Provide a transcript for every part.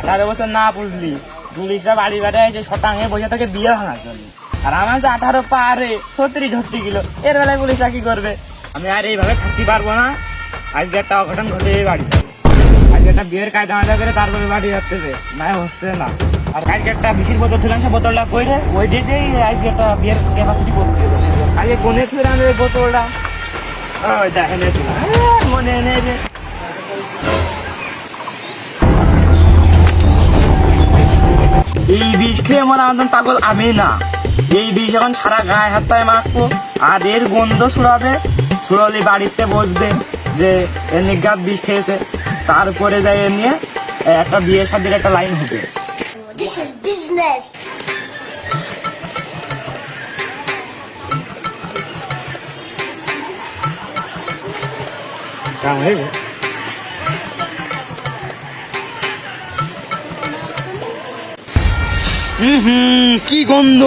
18 বছর না বুঝলি, পুলিশরা বাড়ি বাড়ায় যে শতাংশে বসে থেকে বিয়ে ভাঙার জন্য। আর আমার যে 18 পারে 36 ধরতে গেল, এর বেলায় পুলিশরা কি করবে? আমি আর এইভাবে থাকতে পারবো না। আজকে একটা অঘটন ঘটে বাড়ি যাবে। আজকে একটা বিয়ের কায়দা মাজা করে তারপরে বাড়ি যাচ্ছে, না হচ্ছে না। আর কালকে একটা বিশির বোতল ছিলাম, সে বোতলটা কইরে ওই দিয়েই আজকে একটা বিয়ের ক্যাপাসিটি করতে হবে। আজকে কোনে ছিলাম এই বোতলটা, ওই দেখেন মনে নেই যে। এই বিষ খেয়ে মনে আমাদের পাগল আমি না। এই বিষ এখন সারা গায়ে হাত পায়ে মাখবো, আর এর গন্ধ ছুড়াবে, ছুড়ালে বাড়িতে বসবে যে এর নিগাত বিষ খেয়েছে। তারপরে যাই এ নিয়ে একটা বিয়ের সাথে একটা লাইন হবে। This is business. কাম হয়ে গেল। কি গন্ধ!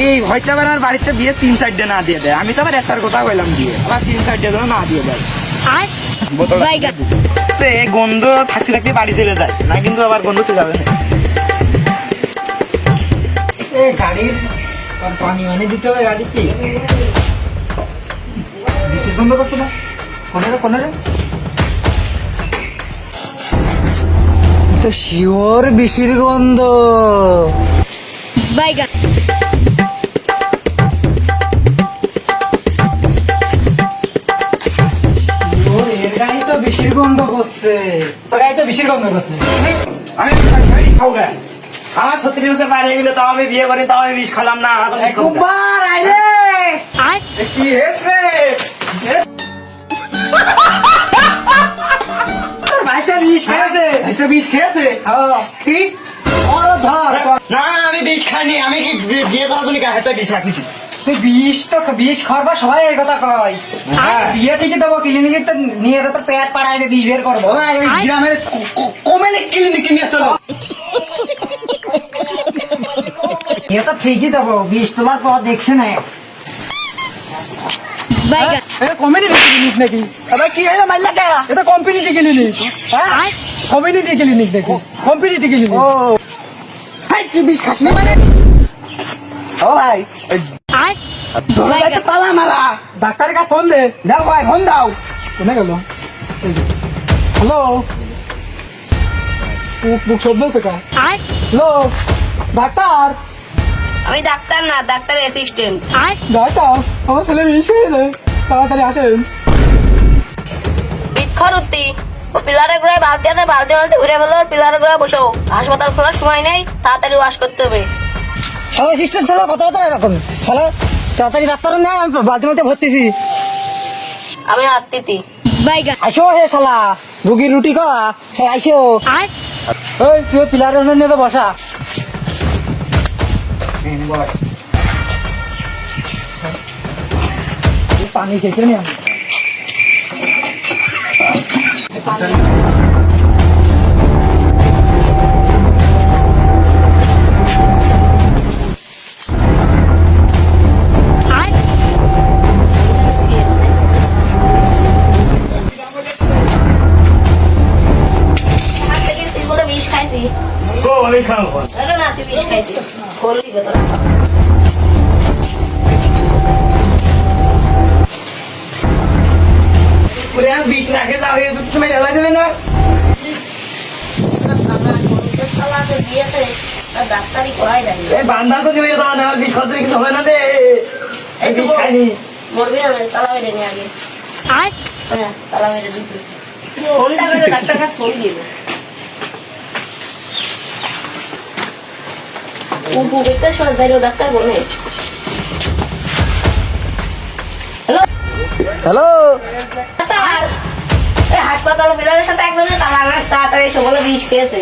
এই হয়তো আবার আমার বাড়িতে বিয়ে 3-4 না দিয়ে দেয়। আমি তো আবার একটার কথা বললাম দিয়ে, আবার 3-4 না দিয়ে দেয়। সে গন্ধ থাকতে থাকতে বাড়ি চলে যায় না, কিন্তু আবার গন্ধ চলে যাবে। গাড়ির পানি মানি দিতে হবে গাড়িতে। বিষের গন্ধ করছে না? কোনে তো শিওর বিষের গন্ধ। বাইগান এর গাড়ি তো বিষের গন্ধ করছে, তোর গাড়ি তো বিষের গন্ধ করছে। আমি খাও গে, আমার 36 বছর বাইরে গেলে তাও আমি বিয়ে করি, তাও আমি বিষ খালাম না। একবার আইলে কি হয়েছে? বিষ খেয়েছে কি? না আমি বিষ খাইনি, আমি কি বিয়ে করার জন্য হাতে বিষ রাখিছি। তুই বিষ খাওয়ার সবাই এই কথা কয়। বিয়ে ঠিকই দেবো, ক্লিনিকে তো নিয়ে তো পেট পাড়াইলে বিষ বের করবো। গ্রামের কমেলে ক্লিনিকে নিয়ে চলো। এ তো ঠিকই দেবো, বিষ তোলার পর দেখছে না। কমিউনিটি ক্লিনিক নাকি? কি হলো মাইলাটা? এটা কমিউনিটি ক্লিনিক। হ্যাঁ কমিউনিটি ক্লিনিক দেখো, কমিউনিটি ক্লিনিক। ও ভাই তুই বিষ খাস না মানে? ও ভাই পালা মারা, ডাক্তারের কাছে ফোন দে। দাও ভাই ফোন দাও। কোনে গেল? হ্যালো বুক শব্দ আছে কা? Hello doctor. আমি ডাক্তার না, ডাক্তারের অ্যাসিস্ট্যান্ট। ডাক্তার আমার ছেলে বিষ খেয়েছে, তাড়াতাড়ি আসেন। বিক্ষরুতি ও পিলারের গোড়ায় বালতি আছে, বালতি ঘুরে ফেলো, পিলারের গোড়ায় বসো। হাসপাতাল খোলার সময় নেই, তাড়াতাড়ি ওয়াশ করতে হবে। সবাই সিস্টেম ছিল কথা এরকম হ্যালো, তাড়াতাড়ি ডাক্তার না, আমি বালতির মধ্যে ভর্তিছি। আমি আত্মীতি আইসো হে শালা, রুগীর রুটি খাওয়া। হ্যাঁ আইসো। ওই তুই পিলারের নিয়ে তো বসা। পানি খেয়েছে নি আমি। বিষ খাইছি আমি খাবো না, তুই বিষ খাইছিস বললি কথা। বিষ রাখে যাও, তুমি জ্বালাই দেবে না। ডাক্তারি করাই যায় বান্ধা তো নেবে, আমার বিষ খাওয়াতে কিছু হবে না রে। বিষ খাইনি, মরবি না, তালা মেরে নে আগে। হ্যাঁ তালা মেরে দিবি, ফোনটা করে ডাক্তার কাছে ফোন দিবে। ডাক্তার বলে হ্যালো হাসপাতাল বিলারের সাথে একজনের তাড়াতাড়ি এসে বলে বিষ খেয়েছে।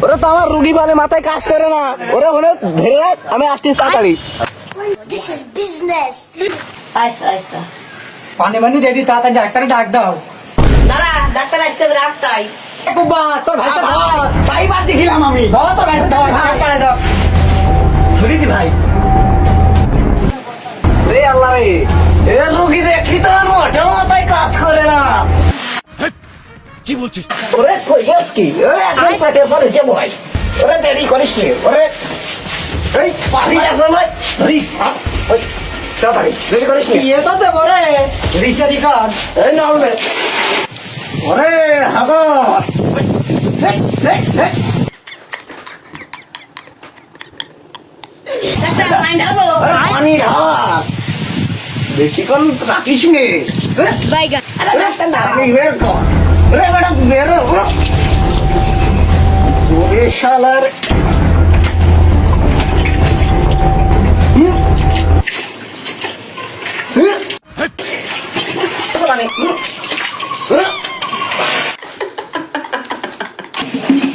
ওরা তো আমার রুগী মানে মাথায় কাজ করে না, ওরা হলে ধরে রাখ, আমি আসছি তাড়াতাড়ি। This is business. আচ্ছা আচ্ছা পানি মানি রেডি, তাড়াতাড়ি ডাক্তার ডাক দাও। দাঁড়া, ডাক্তার আসছে রাস্তায়। তোর ভাই তাই বাদ দেখিলাম আমি। তোর ভাই দাও ধরেছি ভাই। রে আল্লাহ রে, এর রুগী দেখি তো আর মোটেও মাথায় কাজ করে না। ওরে কই গেছ কি ওরে একদম পেটে পড়ে যে ভয় ওরে দেরি করিস নি ওরে এই পানি রাখো ভাই রিস ওই তাড়াতাড়ি দেরি করিস নি ये तो देबो रे রিসারি কাজ এই না হবে ওরে হাগো ডাক্তার মাইন্ড হারবো পানি ঢাক বেশিক্ষণ রাখিস নি বাইগান আপনি বের কর রে ম্যাডাম বেরো ওরে শালার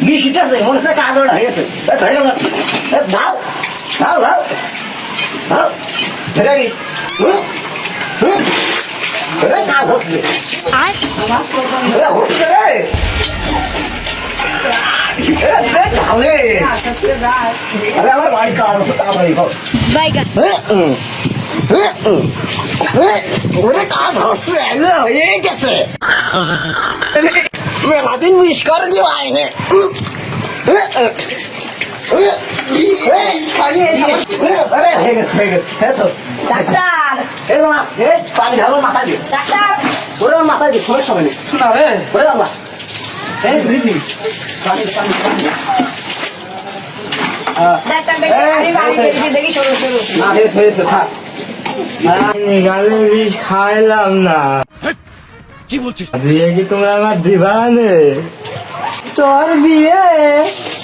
বিশটা আছে মনে হচ্ছে কাজ ওটা হয়ে গেছে ধরে গেল দাও দাও দাও দাও ধরে গেছি কাজ হচ্ছে হচ্ছে রে তাহলে আরে আমার বাড়ি কাজ আছে তাড়াতাড়ি কর বাইগান ওরে কাজ হচ্ছে হয়ে গেছে মেলাদিন মিস করে দিও আইনে আরে হয়ে গেছে হ্যাঁ তো ডাক্তার এই মা এই পানি ঢালো মাথা দিয়ে ডাক্তার ওরে মাথা দিয়ে সমস্যা হবে না শোনা রে ওরে বাবা এই বুঝি পানি পানি পানি ডাক্তার আমি বাড়ি গেছি দেখি শুরু শুরু না হয়েছে থাক নিগালে বিষ খাইলাম না কি বলছিস দিয়ে কি তোমরা আমার দিবানে তোর বিয়ে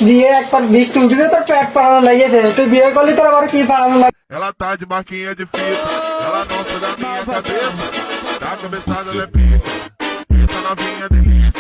বিয়ে একবার 20 টুটিতে তোর পেট পাড়ানো লাগিয়েছে তুই বিয়ে করলি তোর আবার কি পাড়ানো লাগে Ela tá de marquinha de fita, ela gosta da minha cabeça, da cabeçada ela é pica, essa novinha delícia.